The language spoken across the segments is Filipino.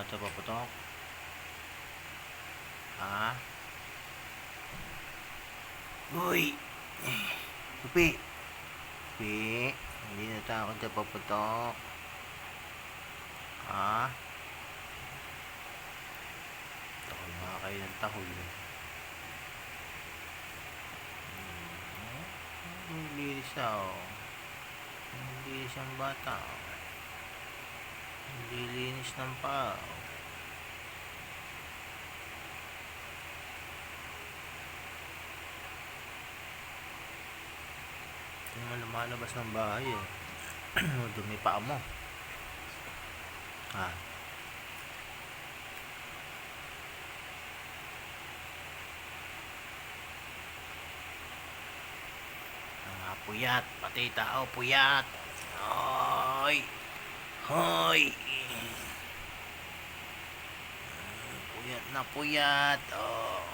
Puyat sa paputok. Ha? Uy! Pupi! Pupi! Hindi natakot sa paputok. Ha? Tahol nga kayo ng tahol. Ang linis na oh. Ang linis ang bata oh. Hindi linis ng paa oh. Hindi naman lumalabas ng bahay eh. Dumi paa mo. Ha? Puyat, pati tao puyat. Hoy! Hoy! Puyat na puyat. Oh.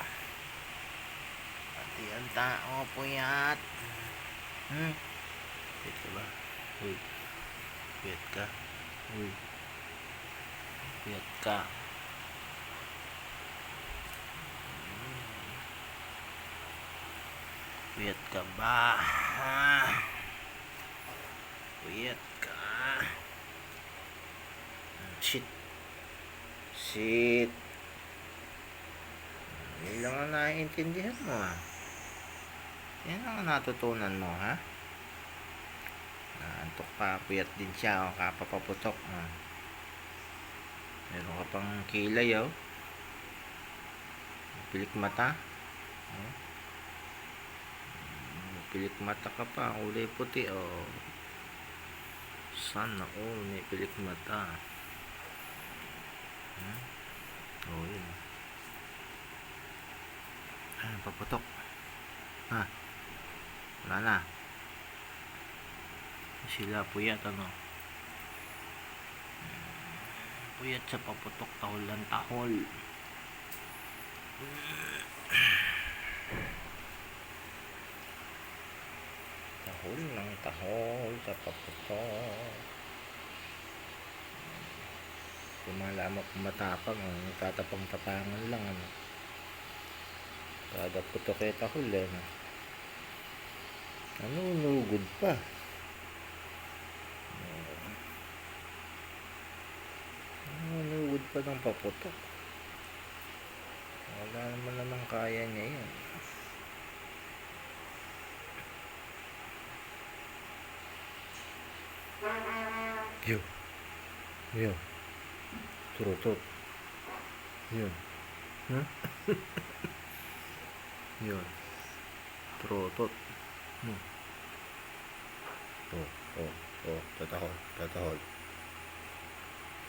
Pati ang tao puyat. Puyat ka ba? Uy. Puyat ka? Uy. Puyat ka? Puyat ka ba? Puyat ka? Shit. Shit. Yan lang ang naiintindihan mo ha. Yan ang natutunan mo ha. Naantok pa. Puyat din siya o kapapaputok. Meron ka pang kilay oh. Pilik mata. Pilik mata ka pa, kulay puti oh. Sana all may pilik mata. Oh yun. Paputok. Wala na. Sila puyat ano. Puyat sa paputok, tahol lang tahol. Tahol lang tahol sa paputok. Lumalamak matapang, nagtatapang-tapangan lang ano. Kada putok ay tahol eh. Nunugod pa. Nunugod pa ng paputok. Wala naman kaya niya yan. Yo. Turutot. Yun. Yun. Turutot. Tatahol.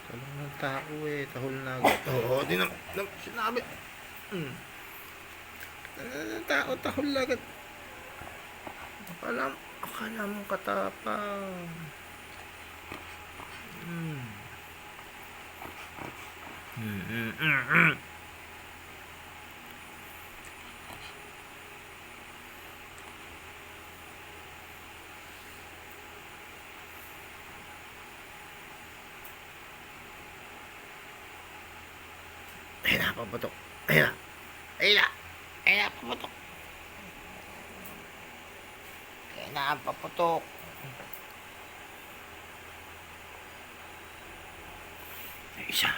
Talong ng tao eh. Tahol na agad. Di na sinabi. Tao, tahol na agad. Akala mo katapang. Ayun na, paputok. Ayun na, paputok. Ayun na, paputok. Isa.